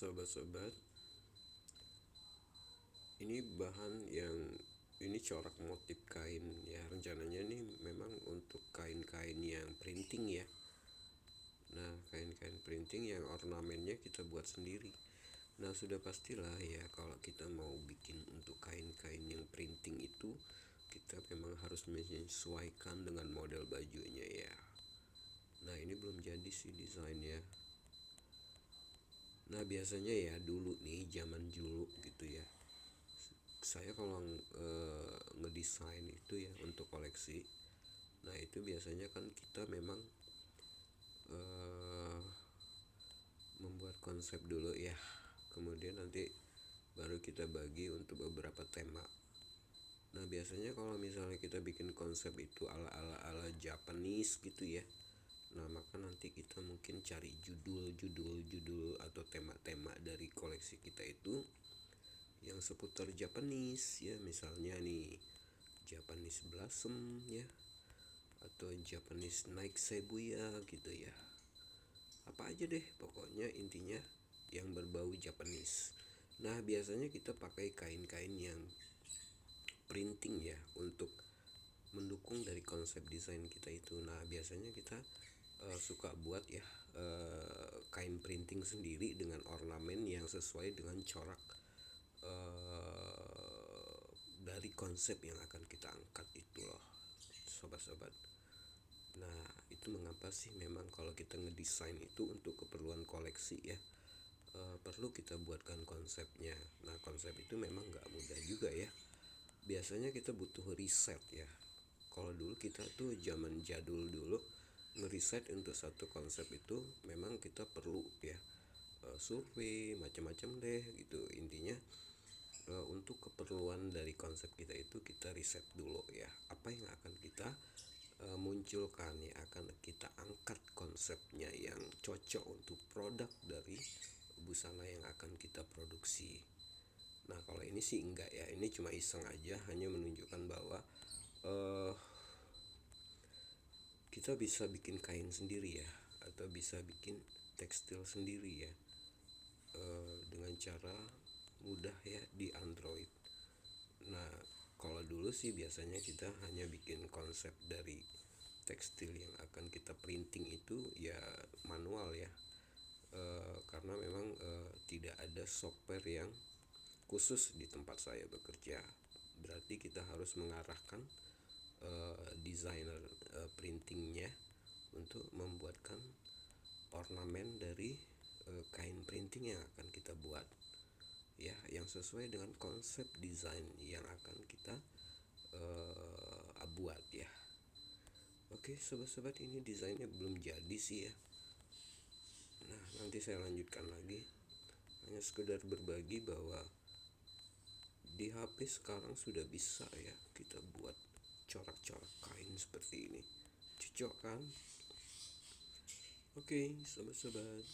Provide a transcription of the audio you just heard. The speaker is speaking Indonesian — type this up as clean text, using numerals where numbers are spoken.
sobat-sobat, ini bahan yang ini corak motif kain ya, rencananya nih memang untuk kain-kain yang printing ya. Nah, kain-kain printing yang ornamennya kita buat sendiri. Nah, sudah pastilah ya kalau kita mau bikin untuk kain-kain yang printing itu, kita memang harus menyesuaikan dengan model bajunya ya. Nah, ini belum jadi sih desainnya. Nah, biasanya ya dulu nih, zaman dulu gitu ya, saya kalau ngedesain itu ya untuk koleksi. Nah, itu biasanya kan kita memang eh, membuat konsep dulu ya, kemudian nanti baru kita bagi untuk beberapa tema. Nah, biasanya kalau misalnya kita bikin konsep itu ala Japanese gitu ya, nah maka nanti kita mungkin cari judul atau tema-tema dari koleksi kita itu yang seputar Japanese ya, misalnya nih Japanese Blossom ya, atau Japanese Night Shibuya gitu ya, apa aja deh pokoknya, intinya yang berbau Japanese. Nah, biasanya kita pakai kain-kain yang printing ya untuk mendukung dari konsep desain kita itu. Nah, biasanya kita suka buat ya kain printing sendiri dengan ornamen yang sesuai dengan corak dari konsep yang akan kita angkat itu loh, sobat-sobat. Nah, itu mengapa sih memang kalau kita ngedesain itu untuk keperluan koleksi ya, perlu kita buatkan konsepnya. Nah, konsep itu memang nggak mudah juga ya. Biasanya kita butuh riset ya. Kalau dulu kita tuh zaman jadul dulu, ngeriset untuk satu konsep itu memang kita perlu ya survei macam-macam deh gitu. Intinya untuk keperluan dari konsep kita itu kita riset dulu ya, apa yang akan kita munculkan ya, akan kita angkat konsepnya yang cocok untuk produk dari busana yang akan kita produksi. Nah, kalau ini sih enggak ya, ini cuma iseng aja, hanya menunjukkan bahwa kita bisa bikin kain sendiri ya, atau bisa bikin tekstil sendiri ya, dengan cara mudah ya di Android. Nah, kalau dulu sih biasanya kita hanya bikin konsep dari tekstil yang akan kita printing itu ya manual ya, karena memang tidak ada software yang khusus di tempat saya bekerja. Berarti kita harus mengarahkan desainer printingnya untuk membuatkan ornamen dari kain printing yang akan kita buat ya, yang sesuai dengan konsep desain yang akan kita buat ya. Oke, sobat-sobat, ini desainnya belum jadi sih ya. Nah, nanti saya lanjutkan lagi. Hanya sekedar berbagi bahwa di HP sekarang sudah bisa ya kita buat corak-corak kain seperti ini. Cocok kan? Oke, sobat-sobat.